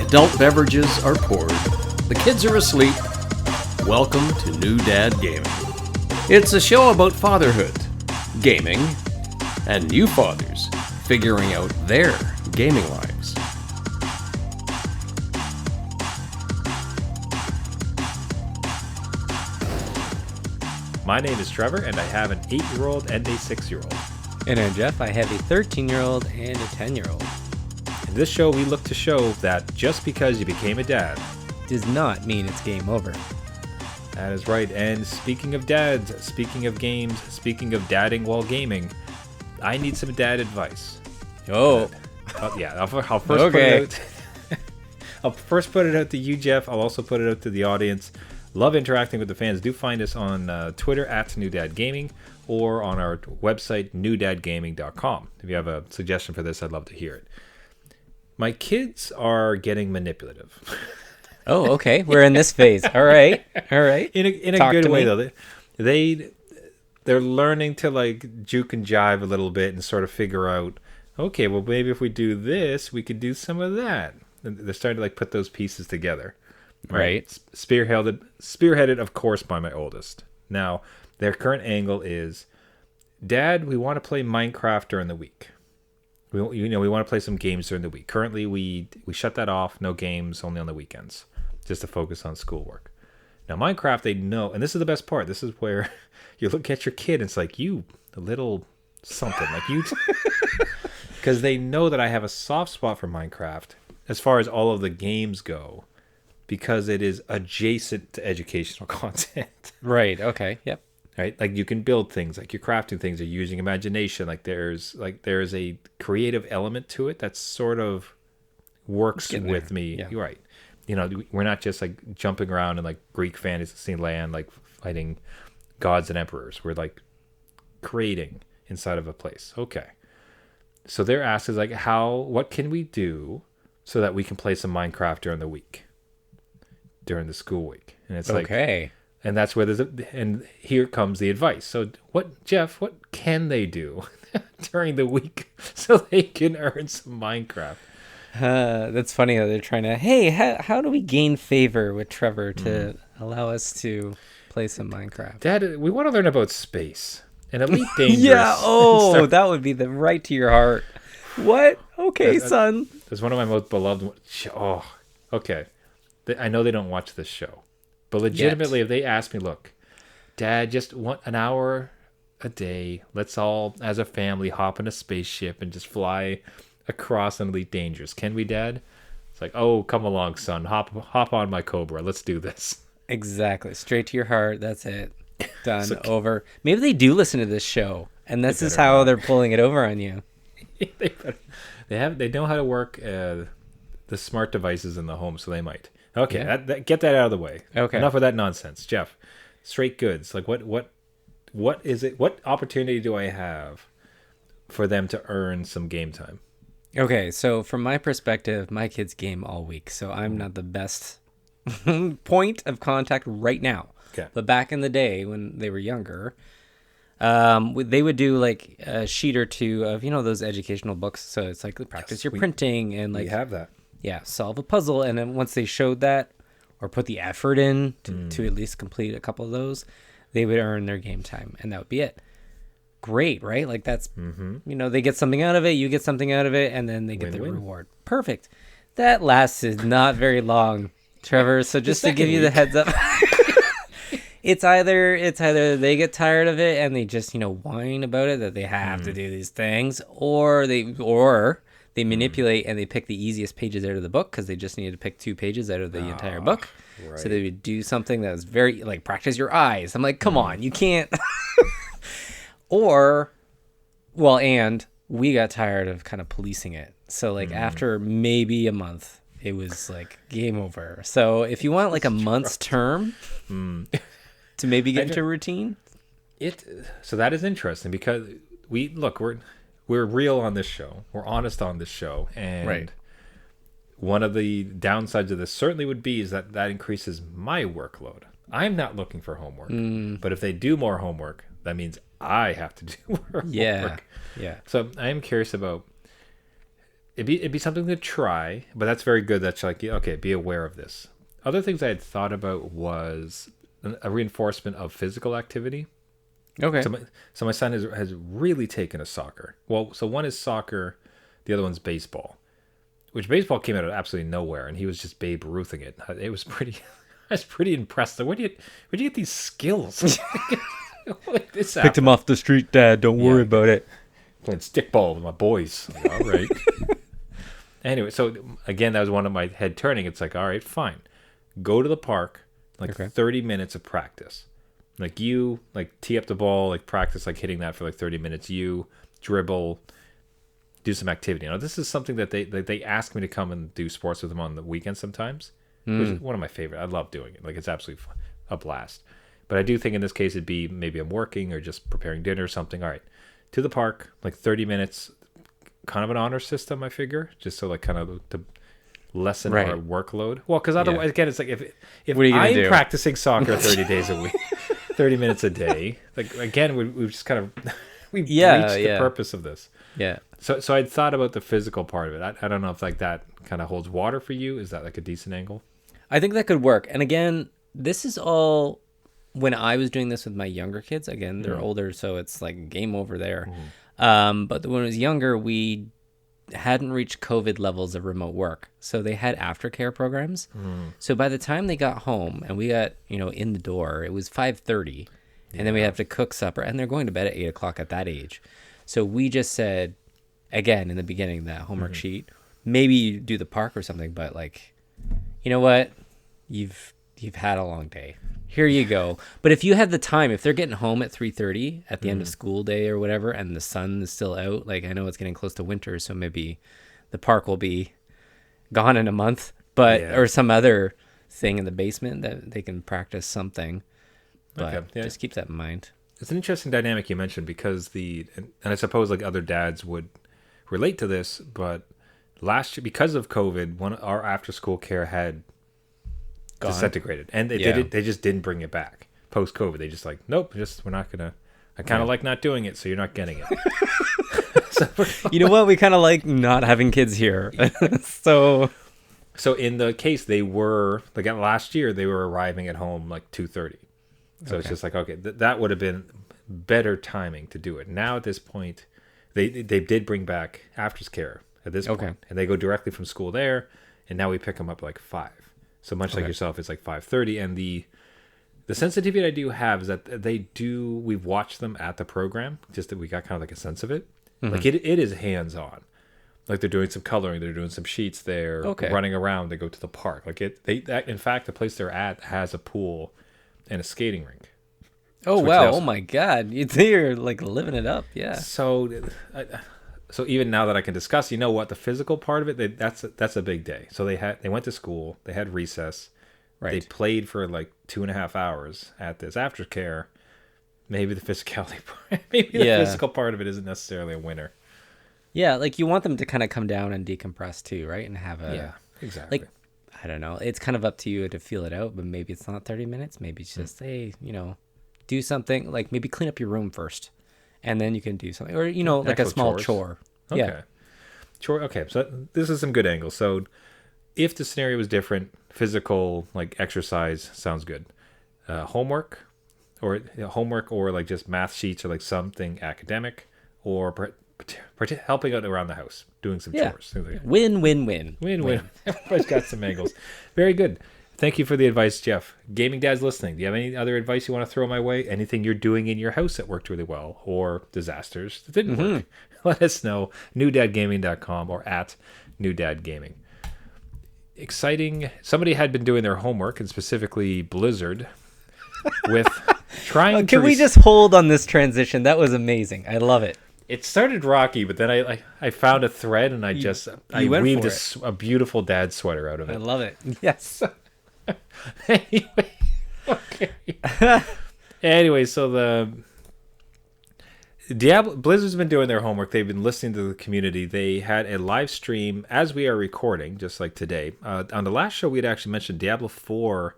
Adult beverages are poured. The kids are asleep. Welcome to New Dad Gaming. It's a show about fatherhood, gaming, and new fathers figuring out their gaming lives. My name is Trevor, and I have an 8-year-old and a 6-year-old. And I'm Jeff. I have a 13-year-old and a 10-year-old. In this show, we look to show that just because you became a dad Does not mean it's game over. That is right. And speaking of dads, speaking of games, speaking of dadding while gaming, I need some dad advice. Oh. I'll first put it out. I'll first put it out to you, Jeff. I'll also put it out to the audience. Love interacting with the fans. Do find us on Twitter at New Dad Gaming or on our website, newdadgaming.com. If you have a suggestion for this, I'd love to hear it. My kids are getting manipulative. Oh, okay. We're in this phase. All right. In a good way, though. They're learning to like juke and jive a little bit and sort of figure out, okay, well, maybe if we do this, we could do some of that. And they're starting to like put those pieces together. Right. Spearheaded, of course, by my oldest. Now, their current angle is, Dad, we want to play Minecraft during the week. We want to play some games during the week. Currently, we shut that off. No games, only on the weekends, just to focus on schoolwork. Now, Minecraft, they know, and this is the best part. This is where you look at your kid, and it's like, you, a little something, like you, because they know that I have a soft spot for Minecraft as far as all of the games go, because it is adjacent to educational content. Right. Okay. Yep. Right, like you can build things, like you're crafting things, you're using imagination. Like there's a creative element to it that sort of works with me. Yeah. You're right. We're not just like jumping around in like Greek fantasy land, like fighting gods and emperors. We're like creating inside of a place. Okay. So their ask is like, what can we do so that we can play some Minecraft during the week, during the school week? And it's like, okay. And that's where and here comes the advice. So Jeff, what can they do during the week so they can earn some Minecraft? That's funny that they're trying to, hey, how do we gain favor with Trevor to allow us to play some Minecraft? Dad, we want to learn about space and Elite Dangerous. Yeah, that would be the right to your heart. What? Okay, son. That's one of my most beloved. Oh, okay. I know they don't watch this show. But legitimately, if they ask me, look, Dad, just want an hour a day. Let's all, as a family, hop in a spaceship and just fly across an Elite Dangerous. Can we, Dad? It's like, oh, come along, son. Hop on my Cobra. Let's do this. Exactly. Straight to your heart. That's it. Done. Over. Maybe they do listen to this show, and this is how they're pulling it over on you. They know how to work the smart devices in the home, so they might. Okay, yeah. Get that out of the way. Okay. Enough of that nonsense. Jeff, straight goods. Like what is it? What opportunity do I have for them to earn some game time? Okay, so from my perspective, my kids game all week, so I'm not the best point of contact right now. Okay. But back in the day when they were younger, they would do like a sheet or two of, those educational books. So it's like practice your printing and like... We have that. Yeah, solve a puzzle, and then once they showed that or put the effort in to at least complete a couple of those, they would earn their game time, and that would be it. Great, right? Like that's, they get something out of it, you get something out of it, and then they get the reward. Perfect. That lasted not very long, Trevor, so just to give you the heads up, it's either they get tired of it and they just, whine about it that they have to do these things, or they manipulate and they pick the easiest pages out of the book because they just needed to pick 2 pages out of the entire book. Right. So they would do something that was very, like, practice your eyes. I'm like, come on, you can't. And we got tired of kind of policing it. So, like, after maybe a month, it was, like, game over. So if you want, like, a month's term to maybe get into a routine. So that is interesting because we're real on this show. We're honest on this show. And one of the downsides of this certainly would be is that increases my workload. I'm not looking for homework. But if they do more homework, that means I have to do more homework. Yeah. So I am curious about, it'd be something to try, but that's very good. That's like, okay, be aware of this. Other things I had thought about was a reinforcement of physical activity. Okay. So my son has really taken to soccer. Well, so one is soccer, the other one's baseball, which baseball came out of absolutely nowhere, and he was just Babe Ruthing it. It was pretty. I was pretty impressed. Like, where'd you get these skills? Like, this Picked him off the street, Dad. Don't worry about it. Playing stickball with my boys. Like, all right. Anyway, so again, that was one of my head turning. It's like, all right, fine. Go to the park, 30 minutes of practice. Like you, tee up the ball, practice, hitting that for 30 minutes. You dribble, do some activity. Now, this is something that they ask me to come and do sports with them on the weekends sometimes, which is one of my favorite. I love doing it. It's absolutely a blast. But I do think in this case it'd be maybe I'm working or just preparing dinner or something. All right, to the park, 30 minutes, kind of an honor system, I figure, just so kind of to lessen our workload. Well, because otherwise, again, it's if I'm practicing soccer 30 days a week, 30 minutes a day, again, we've just kind of we've reached the purpose of this. Yeah. So I'd thought about the physical part of it. I don't know if that kind of holds water for you. Is that a decent angle? I think that could work. And again, this is all when I was doing this with my younger kids. Again, they're older, so it's game over there. But when I was younger, we hadn't reached COVID levels of remote work. So they had aftercare programs. So by the time they got home and we got, in the door, it was 5:30. And then we have to cook supper. And they're going to bed at 8 o'clock at that age. So we just said, again, in the beginning, that homework sheet, maybe you do the park or something, but you know what? You've had a long day. Here you go. But if you have the time, if they're getting home at 3:30 at the end of school day or whatever, and the sun is still out, I know it's getting close to winter, so maybe the park will be gone in a month, but or some other thing in the basement that they can practice something. But just keep that in mind. It's an interesting dynamic you mentioned because and I suppose other dads would relate to this, but last year, because of COVID, our after school care had disintegrated, and they just didn't bring it back post COVID. They just nope, we're not gonna. I kind of like not doing it, so you're not getting it. You know what? We kind of like not having kids here. So in the case, they were last year they were arriving at home 2:30. So it's just okay, that would have been better timing to do it. Now at this point, they did bring back aftercare at this point, and they go directly from school there, and now we pick them up 5. So much like yourself, it's 5:30, and the sensitivity I do have is that we've watched them at the program, just that we got kind of a sense of it. It is hands-on. They're doing some coloring, they're doing some sheets, they're running around, they go to the park. In fact, the place they're at has a pool and a skating rink. Oh, wow. Oh, my God. They're living it up. Yeah. So even now that I can discuss, the physical part of it, that's a big day. So they went to school, they had recess, they played for 2.5 hours at this aftercare. Maybe the physicality part, physical part of it isn't necessarily a winner. Yeah, you want them to kind of come down and decompress too, right? And have exactly. I don't know. It's kind of up to you to feel it out, but maybe it's not 30 minutes. Maybe it's just, hey, do something, maybe clean up your room first. And then you can do something, or a small chore. Okay. Yeah. Chore. Okay. So this is some good angles. So if the scenario was different, physical exercise sounds good. Homework, or just math sheets, or something academic, or helping out around the house, doing some chores. Win. Everybody's got some angles. Very good. Thank you for the advice, Jeff. Gaming dads listening, do you have any other advice you want to throw my way? Anything you're doing in your house that worked really well, or disasters that didn't work? Let us know. newdadgaming.com or at newdadgaming. Exciting. Somebody had been doing their homework, and specifically Blizzard, with trying to... Can we just hold on this transition? That was amazing. I love it. It started rocky, but then I found a thread, and I weaved a beautiful dad sweater out of it. I love it. Yes. Anyway, okay. Anyway, so the Blizzard's been doing their homework. They've been listening to the community. They had a live stream as we are recording, just like today. On the last show, we had actually mentioned Diablo 4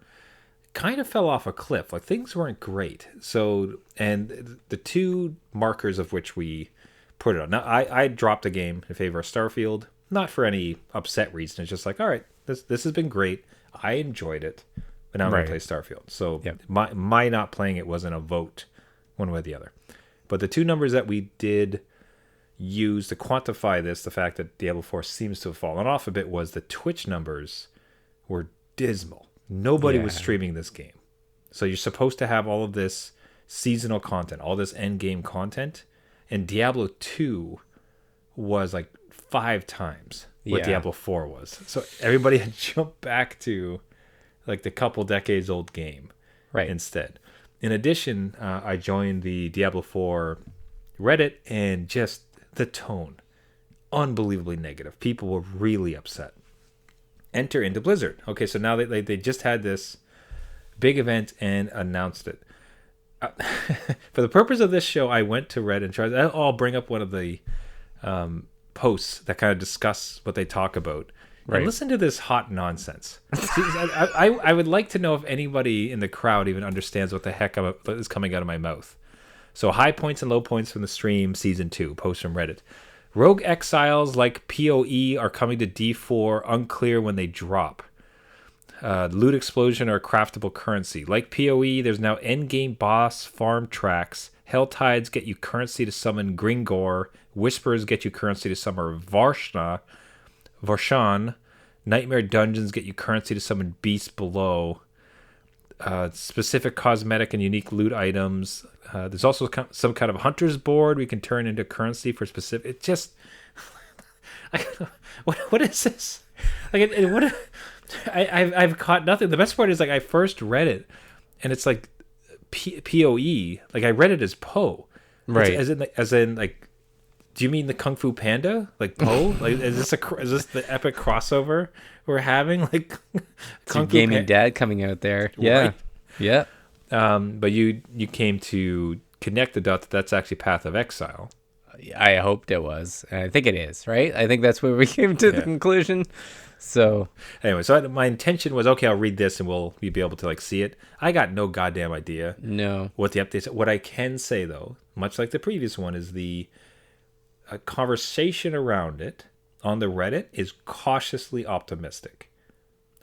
kind of fell off a cliff. Things weren't great. So, and the two markers of which we put it on. Now, I dropped the game in favor of Starfield. not for any upset reason. It's just like, all right, this has been great. I enjoyed it, but now I'm going to play Starfield. So my not playing it wasn't a vote one way or the other. But the two numbers that we did use to quantify this, the fact that Diablo 4 seems to have fallen off a bit, was the Twitch numbers were dismal. Nobody was streaming this game. So you're supposed to have all of this seasonal content, all this end game content, and Diablo 2 was like 5 times what Diablo 4 was. So everybody had jumped back to like the couple decades old game instead. In addition, I joined the Diablo 4 Reddit, and just the tone, unbelievably negative. People were really upset. Enter into Blizzard. Okay, so now they just had this big event and announced it. For the purpose of this show, I went to Reddit and tried. I'll bring up one of the posts that kind of discuss what they talk about. Right. And listen to this hot nonsense. See, I would like to know if anybody in the crowd even understands what the heck is coming out of my mouth. So high points and low points from the stream, season 2, post from Reddit. Rogue exiles like PoE are coming to D4, unclear when they drop. Loot explosion or craftable currency. Like PoE, there's now endgame boss farm tracks. Hell tides get you currency to summon Gringor. Whispers get you currency to summon Varshan. Nightmare dungeons get you currency to summon beasts below. Specific cosmetic and unique loot items. There's also some kind of hunter's board we can turn into currency for specific. It just, what is this? Like, I've caught nothing. The best part is like I first read it, and it's like PoE. Like I read it as Poe, right? As in like. Do you mean the Kung Fu Panda, like Poe? Like, is this the epic crossover we're having? Like, Kung Fu Gaming Dad coming out there, right. yeah. But you came to connect the dots. That's actually Path of Exile. I hoped it was, and I think it is. Right? I think that's where we came to the conclusion. So anyway, so my intention was, okay, I'll read this and we'll be able to like see it. I got no goddamn idea. No. What the updates? What I can say though, much like the previous one, is a conversation around it on the Reddit is cautiously optimistic.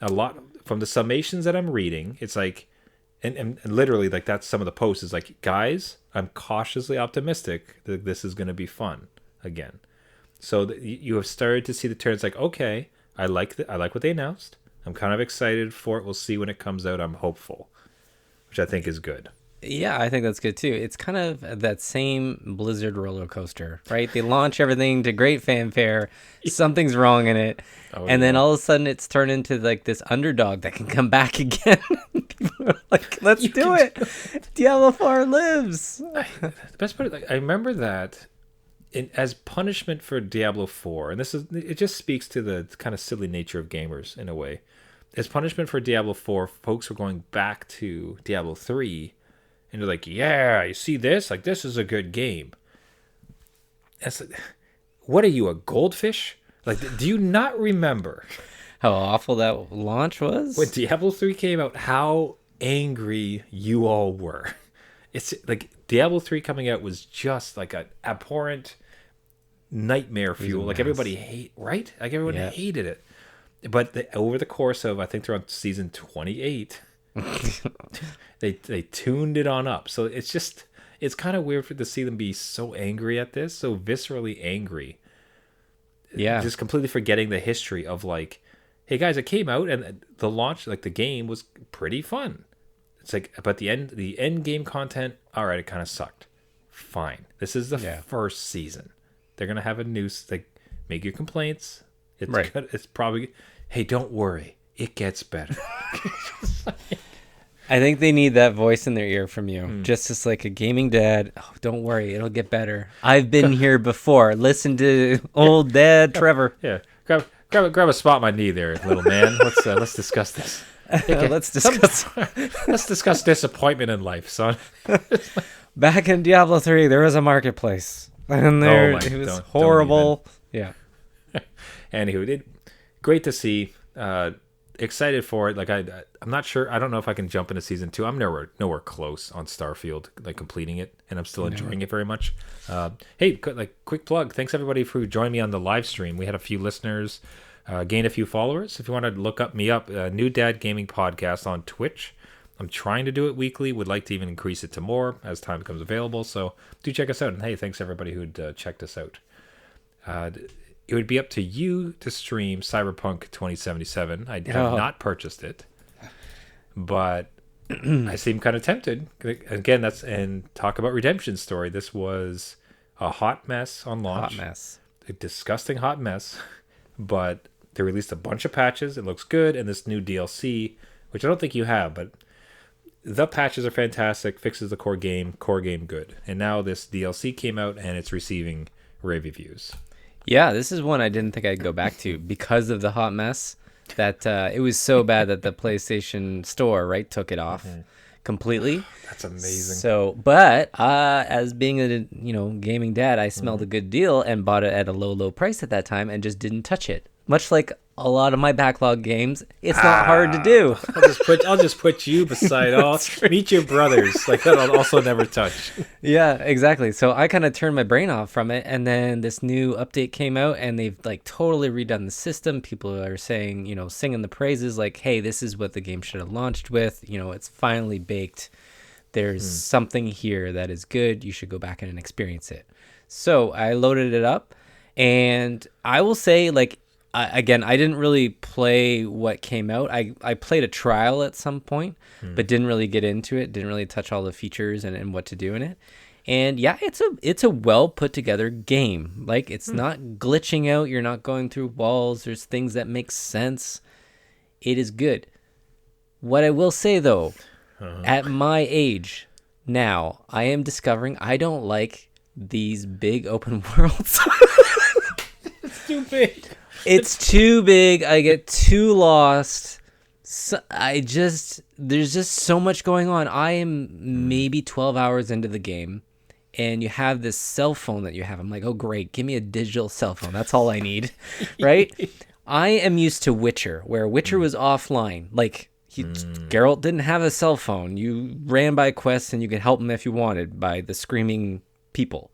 A lot from the summations that I'm reading, it's like, and literally like that's some of the posts is like, guys, I'm cautiously optimistic that this is going to be fun again. So you have started to see the turns. Like, okay, I like what they announced. I'm kind of excited for it. We'll see when it comes out. I'm hopeful, which I think is good. Yeah, I think that's good too. It's kind of that same Blizzard roller coaster, right? They launch everything to great fanfare. Something's wrong in it. And then all of a sudden it's turned into like this underdog that can come back again. People are like, let's do it. Diablo 4 lives. The best part, I remember that as punishment for Diablo 4, and it just speaks to the kind of silly nature of gamers in a way. As punishment for Diablo 4, folks were going back to Diablo 3. And they're like, yeah, you see this? Like, this is a good game. What are you, a goldfish? Like, do you not remember how awful that launch was? When Diablo 3 came out, how angry you all were. It's like Diablo 3 coming out was just like an abhorrent nightmare fuel. Like, everybody hated it. But over the course of, I think they're on season 28... they tuned it on up. So it's kind of weird to see them be so angry at this, so viscerally angry. Yeah. Just completely forgetting the history of like, hey guys, it came out and the launch, like the game was pretty fun. It's like, but the end game content, all right, it kind of sucked. Fine. This is the first season. They're going to have a new, like, make your complaints. It's good. It's probably, hey, don't worry. It gets better. I think they need that voice in their ear from you. Just as like a gaming dad. Oh, don't worry, it'll get better. I've been here before. Listen to old dad Trevor. Yeah, grab a spot on my knee there, little man. Let's discuss this. Okay. Let's discuss disappointment in life, son. Back in Diablo 3, there was a marketplace, and it was horrible. Yeah. Anywho, great to see. excited for it. Like I'm not sure. I don't know if I can jump into season 2. I'm nowhere close on Starfield, like completing it, and I'm still enjoying it very much. Hey, quick plug. Thanks everybody for joining me on the live stream. We had a few listeners, gained a few followers. If you want to look me up, New Dad Gaming Podcast on Twitch. I'm trying to do it weekly. Would like to even increase it to more as time becomes available. So do check us out. And hey, thanks everybody who'd checked us out. It would be up to you to stream Cyberpunk 2077. I have not purchased it, but I seem kind of tempted. Again, and talk about redemption story. This was a hot mess on launch. Hot mess. A disgusting hot mess. But they released a bunch of patches. It looks good. And this new DLC, which I don't think you have, but the patches are fantastic. Fixes the core game good. And now this DLC came out and it's receiving rave reviews. Yeah, this is one I didn't think I'd go back to because of the hot mess. That it was so bad that the PlayStation Store took it off completely. That's amazing. So, but as being a gaming dad, I smelled a good deal and bought it at a low price at that time and just didn't touch it. Much like a lot of my backlog games, it's not hard to do. I'll just put you beside all. Meet your brothers. Like that, I'll also never touch. Yeah, exactly. So I kind of turned my brain off from it, and then this new update came out, and they've totally redone the system. People are saying, singing the praises, like, "Hey, this is what the game should have launched with. It's finally baked. There's something here that is good. You should go back and experience it." So I loaded it up, and I will say, again, I didn't really play what came out. I played a trial at some point, but didn't really get into it. Didn't really touch all the features and what to do in it. And yeah, it's a well put together game. It's not glitching out. You're not going through walls. There's things that make sense. It is good. What I will say though, at my age now, I am discovering I don't like these big open worlds. It's too big. It's too big. I get too lost. There's just so much going on. I am maybe 12 hours into the game, and you have this cell phone that you have. I'm like, oh, great. Give me a digital cell phone. That's all I need, right? I am used to Witcher, where Witcher was offline. Geralt didn't have a cell phone. You ran by quests, and you could help him if you wanted by the screaming people.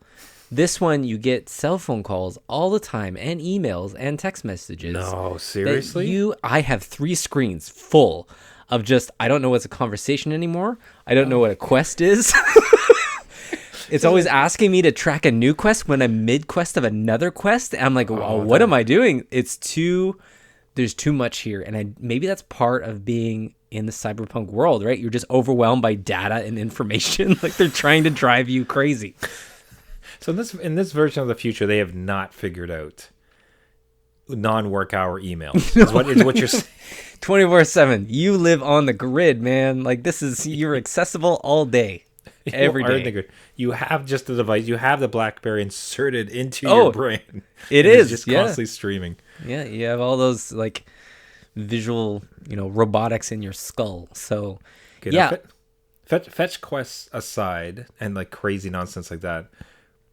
This one, you get cell phone calls all the time and emails and text messages. No, seriously? I have 3 screens full of just, I don't know what's a conversation anymore. I don't know what a quest is. It's always asking me to track a new quest when I'm mid-quest of another quest. And I'm like, what am I doing? There's too much here. And maybe that's part of being in the cyberpunk world, right? You're just overwhelmed by data and information. They're trying to drive you crazy. So in this version of the future, they have not figured out non-work hour emails. Is what you're saying. 24/7. You live on the grid, man. You're accessible all day, every day. You have just the device. You have the BlackBerry inserted into your brain. It is just constantly streaming. Yeah, you have all those visual, robotics in your skull. So fetch quests aside and crazy nonsense like that.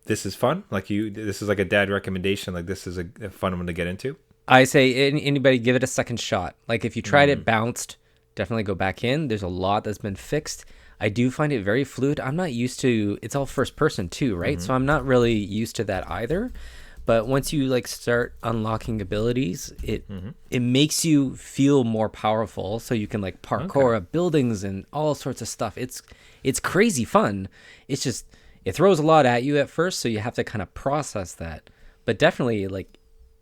This is fun. This is a dad recommendation. This is a fun one to get into. I say anybody give it a second shot. If you tried it, bounced, definitely go back in. There's a lot that's been fixed. I do find it very fluid. I'm not used to, it's all first person too, right? So I'm not really used to that either. But once you start unlocking abilities, it makes you feel more powerful. So you can parkour up buildings and all sorts of stuff. It's crazy fun. It's just, it throws a lot at you at first, so you have to kind of process that. But definitely,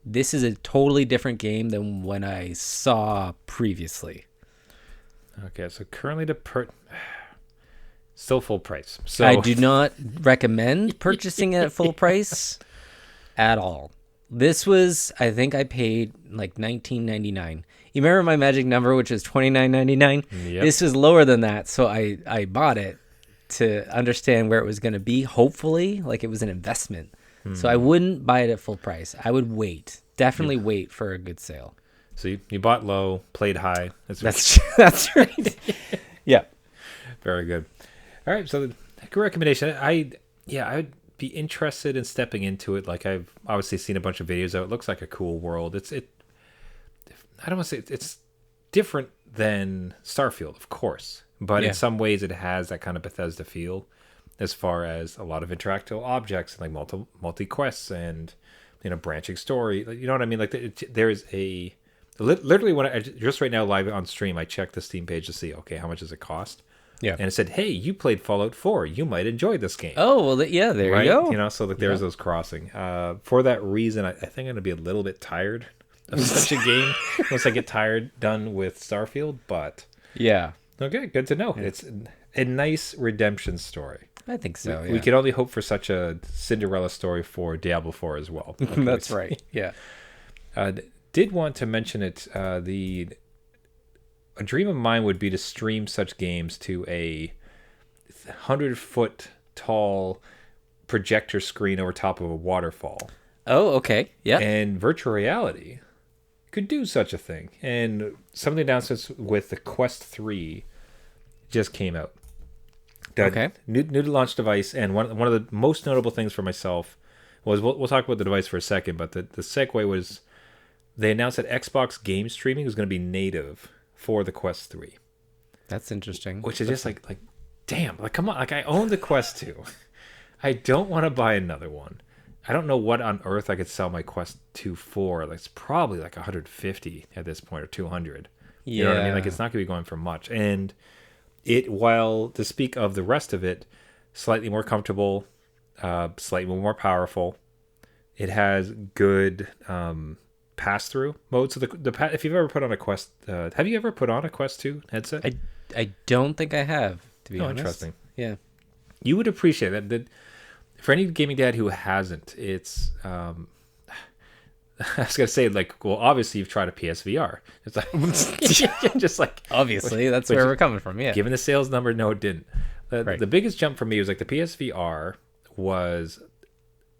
this is a totally different game than when I saw previously. Okay, so currently still full price. So I do not recommend purchasing it at full price at all. This was, I think I paid $19.99. You remember my magic number, which is $29.99? Yep. This was lower than that, so I bought it to understand where it was going to be, hopefully it was an investment. So I wouldn't buy it at full price. I would definitely wait for a good sale. So you bought low, played high. That's right. Yeah, very good. All right, so the recommendation, I'd be interested in stepping into it. I've obviously seen a bunch of videos of it. It looks like a cool world. I don't want to say it's different than Starfield, of course, but Yeah. in some ways it has that kind of Bethesda feel, as far as a lot of interactable objects and like multi quests and branching story. Like, you know what I mean? Like there is a literally when I just right now live on stream, I checked the Steam page to see how much does it cost. Yeah. And it said, "Hey, you played Fallout 4. You might enjoy this game." Oh, well, yeah, there Right? you go. So like there's those crossing. For that reason, I think I'm going to be a little bit tired of such a game once I get done with Starfield. But Yeah. okay, good to know. It's a nice redemption story. I think so. We can only hope for such a Cinderella story for Diablo 4 as well. That's right. Yeah. Did want to mention it. A dream of mine would be to stream such games to a 100-foot tall projector screen over top of a waterfall. Oh, okay. Yeah. And virtual reality could do such a thing. And some of the announcements with the Quest 3 just came out. Okay. New to launch device, and one of the most notable things for myself was we'll talk about the device for a second, but the segue was they announced that Xbox game streaming was going to be native for the Quest 3. That's interesting. Which is just like damn, like come on, like I own the Quest 2. I don't want to buy another one. I don't know what on earth I could sell my Quest 2 for. Like it's probably like 150 at this point or 200. You know what I mean? Like it's not going to be going for much. And it, while to speak of the rest of it, slightly more comfortable, slightly more powerful. It has good pass-through mode. So if you've ever put on a Quest, have you ever put on a Quest 2 headset? I don't think I have, to be honest. Interesting. Yeah. You would appreciate that. For any gaming dad who hasn't, it's I was gonna say, like, well, obviously you've tried a PSVR. It's like just like Obviously, that's where we're coming from. Yeah. given the sales number, no, it didn't. Right. The biggest jump for me was like the PSVR was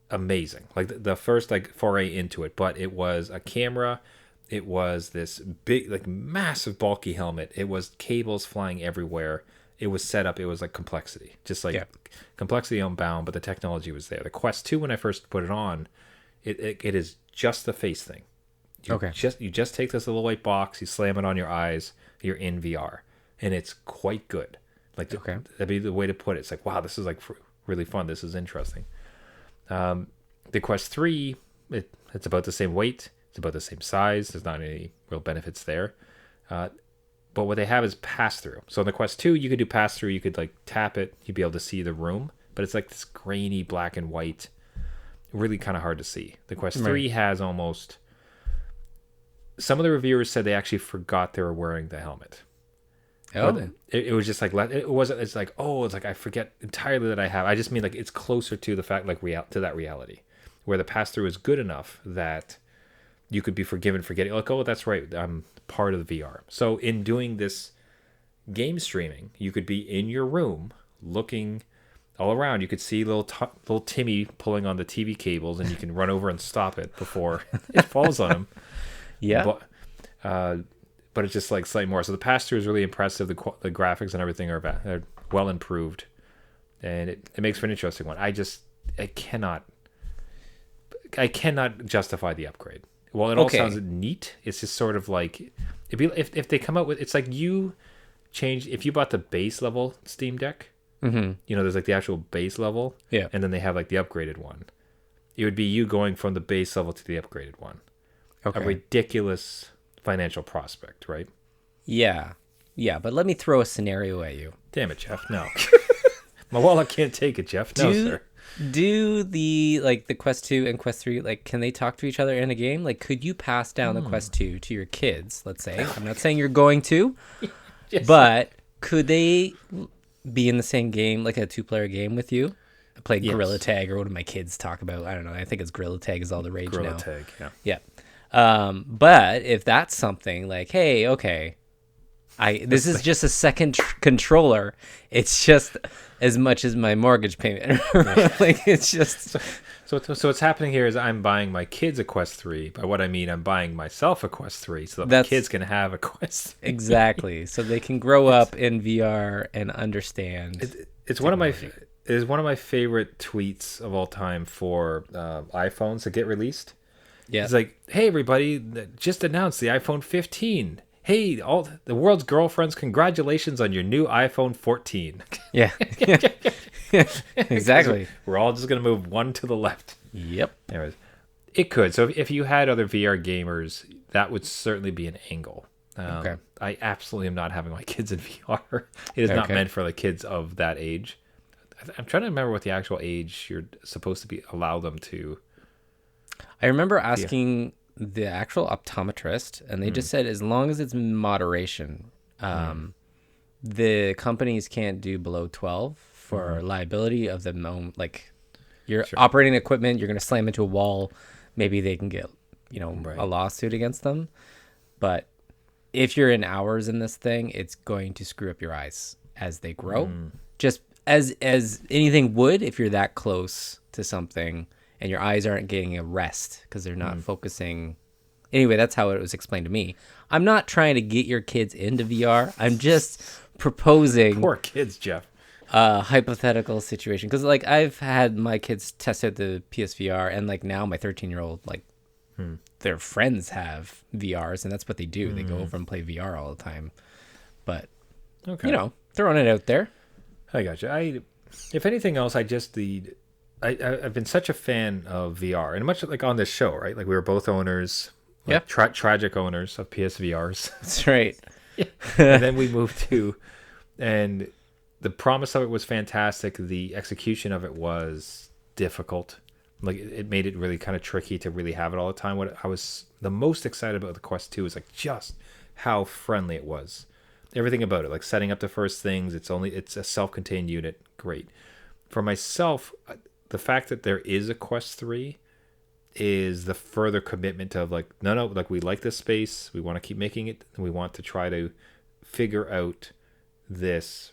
amazing, like the first like foray into it, but it was a camera, it was this big, like massive bulky helmet, it was cables flying everywhere, it was set up, it was like complexity, just like complexity unbound, but the technology was there. The Quest 2, when I first put it on, it is just the face thing. You just take this little white box, you slam it on your eyes, you're in VR, and it's quite good. Like that'd be the way to put it. It's like, wow, this is like really fun, this is interesting. The Quest 3, it's about the same weight, it's about the same size, there's not any real benefits there. But what they have is pass-through. So in the Quest 2, you could do pass-through, you could like tap it, you'd be able to see the room, but it's like this grainy black and white, really kind of hard to see. The Quest 3 has almost... Some of the reviewers said they actually forgot they were wearing the helmet. Oh. It was just like, it wasn't, it's like, oh, it's like I forget entirely that I have. I just mean like it's closer to the fact, like to that reality, where the pass-through is good enough that you could be forgiven for getting like, oh, that's right, I'm part of the VR. So in doing this game streaming, you could be in your room looking all around. You could see little Timmy pulling on the TV cables, and you can run over and stop it before it falls on him. Yeah. But it's just like slightly more. So the pass-through is really impressive. The graphics and everything are well improved, and it makes for an interesting one. I cannot justify the upgrade. While it all sounds neat, it's just sort of like if they come out with, it's like you change, if you bought the base level Steam Deck, there's like the actual base level, and then they have like the upgraded one. It would be you going from the base level to the upgraded one. A ridiculous financial prospect, right? Yeah, but let me throw a scenario at you. Damn it, Jeff! No, my wallet can't take it, Jeff. No, sir. Do the Quest 2 and Quest 3, like, can they talk to each other in a game? Like, could you pass down the Quest 2 to your kids, let's say? I'm not saying you're going to, but could they be in the same game, like a 2-player game with you? Play Gorilla Tag, or what do my kids talk about? I don't know. I think it's Gorilla Tag is all the rage now. Gorilla Tag, yeah. But if that's something like, hey, okay, this is just a second controller. It's just as much as my mortgage payment. Like, it's just. So what's happening here is I'm buying my kids a Quest 3. By what I mean, I'm buying myself a Quest 3 so that my kids can have a Quest 3. Exactly. So they can grow up in VR and understand. It's one of my favorite tweets of all time for iPhones that get released. Yeah. It's like, hey, everybody, just announced the iPhone 15. hey, all the world's girlfriends, congratulations on your new iPhone 14. Yeah. Exactly. We're all just going to move one to the left. Yep. Anyways, it could. So if you had other VR gamers, that would certainly be an angle. Okay. I absolutely am not having my kids in VR. It is not meant for the kids of that age. I'm trying to remember what the actual age you're supposed to be allow them to. I remember asking the actual optometrist, and they just said as long as it's in moderation, the companies can't do below 12 for liability of the moment. Like you're operating equipment, you're going to slam into a wall. Maybe they can get, a lawsuit against them. But if you're in hours in this thing, it's going to screw up your eyes as they grow. Just as anything would if you're that close to something and your eyes aren't getting a rest because they're not focusing. Anyway, that's how it was explained to me. I'm not trying to get your kids into VR. I'm just proposing Poor kids, Jeff. a hypothetical situation. Because, like, I've had my kids test out the PSVR, and, like, now my 13-year-old, like, their friends have VRs, and that's what they do. They go over and play VR all the time. But, throwing it out there. I gotcha. If anything else, I've been such a fan of VR, and much like on this show, right? Like we were both owners, tragic owners of PSVRs. That's right. And then we moved to, and the promise of it was fantastic. The execution of it was difficult. Like it made it really kind of tricky to really have it all the time. What I was the most excited about the Quest 2 is like just how friendly it was. Everything about it, like setting up the first things. It's a self-contained unit. Great. For myself, the fact that there is a Quest 3 is the further commitment of like, no, like we like this space. We want to keep making it. And we want to try to figure out this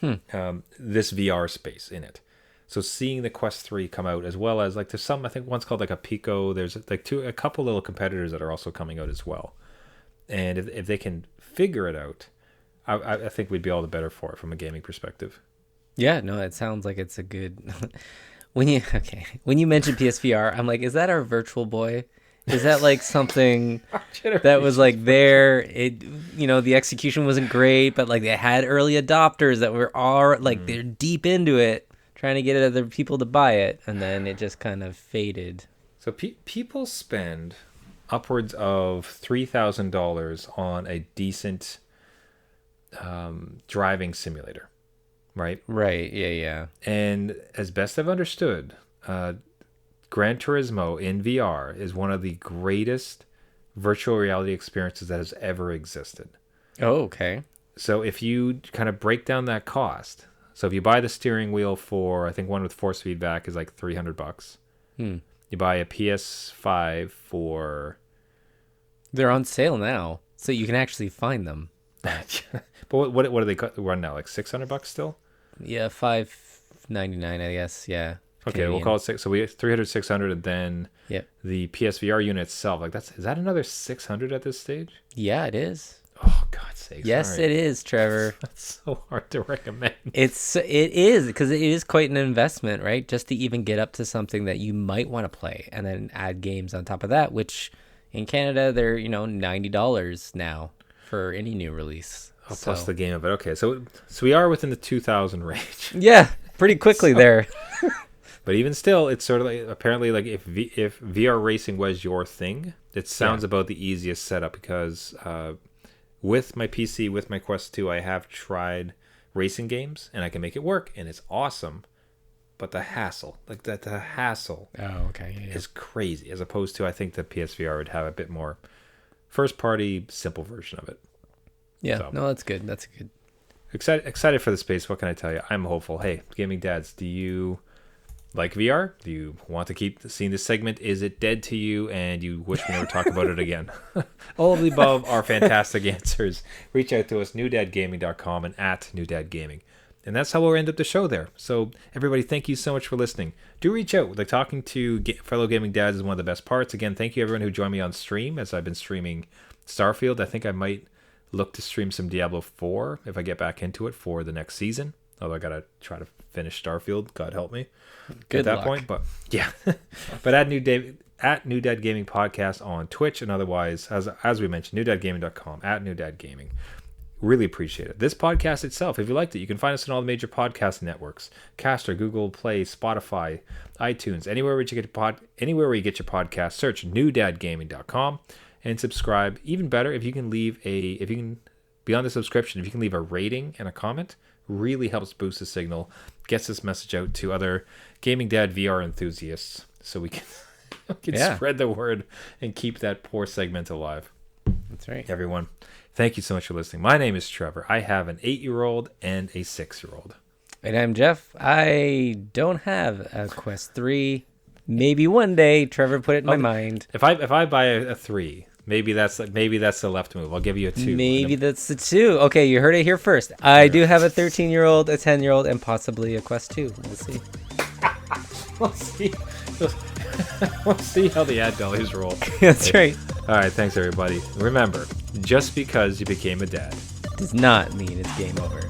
VR space in it. So seeing the Quest 3 come out, as well as like there's some, I think one's called like a Pico. There's like a couple little competitors that are also coming out as well. And if they can figure it out, I think we'd be all the better for it from a gaming perspective. Yeah, no, it sounds like it's a good. When you mentioned PSVR, I'm like, is that our virtual boy? Is that like something that was like there? It, the execution wasn't great, but like they had early adopters that were all like they're deep into it, trying to get other people to buy it, and then it just kind of faded. So people spend upwards of $3,000 on a decent driving simulator, right? Right. Yeah. And as best I've understood, Gran Turismo in VR is one of the greatest virtual reality experiences that has ever existed. Oh, okay. So if you kind of break down that cost, so if you buy the steering wheel for, I think one with force feedback is like $300. You buy a PS5 for... They're on sale now, so you can actually find them. But what do they run now? Like $600 still? Yeah, $599, I guess. Yeah. Okay, Canadian. We'll call it six. So we have 300, 600, and then the PSVR unit itself. Like is that another 600 at this stage? Yeah, it is. Oh, God's sake! Yes, it is, Trevor. That's so hard to recommend. It is because it is quite an investment, right? Just to even get up to something that you might want to play, and then add games on top of that. Which in Canada they're $90 now for any new release. Oh, plus the game of it. Okay, so we are within the 2,000 range. Yeah, pretty quickly there. But even still, it's sort of like, apparently like if VR racing was your thing, it sounds about the easiest setup because with my PC, with my Quest 2, I have tried racing games and I can make it work and it's awesome. But the hassle, the hassle is crazy, as opposed to I think the PSVR would have a bit more first party, simple version of it. Yeah, so, no, that's good. That's good. Excited for the space. What can I tell you? I'm hopeful. Hey, gaming dads, do you like VR? Do you want to keep seeing this segment? Is it dead to you and you wish we never talk about it again? All of the above are fantastic answers. Reach out to us, newdadgaming.com and at newdadgaming. And that's how we'll end up the show there. So everybody, thank you so much for listening. Do reach out. Like talking to fellow gaming dads is one of the best parts. Again, thank you everyone who joined me on stream as I've been streaming Starfield. I think I might look to stream some Diablo 4 if I get back into it for the next season. Although I gotta try to finish Starfield. God help me. Good at that luck. Point. But yeah. But at at New Dad Gaming Podcast on Twitch and otherwise, as we mentioned, newdadgaming.com, at New Dad Gaming. Really appreciate it. This podcast itself, if you liked it, you can find us on all the major podcast networks: Caster, Google Play, Spotify, iTunes, anywhere where you get your podcast. Search newdadgaming.com and subscribe. Even better, if you can beyond the subscription, if you can leave a rating and a comment, really helps boost the signal, gets this message out to other Gaming Dad VR enthusiasts, so we can spread the word and keep that poor segment alive. That's right. Everyone, thank you so much for listening. My name is Trevor. I have an 8-year-old and a 6-year-old. And I'm Jeff. I don't have a Quest 3. Maybe one day. Trevor put it in my mind. If I buy a 3, maybe that's the left move. I'll give you a 2. Maybe that's the 2. Okay, you heard it here first. I do have a 13-year-old, a 10-year-old, and possibly a Quest 2. We'll see. We'll see. We'll see how the ad dollars roll. That's right. All right, thanks everybody. Remember, just because you became a dad Does not mean it's game over.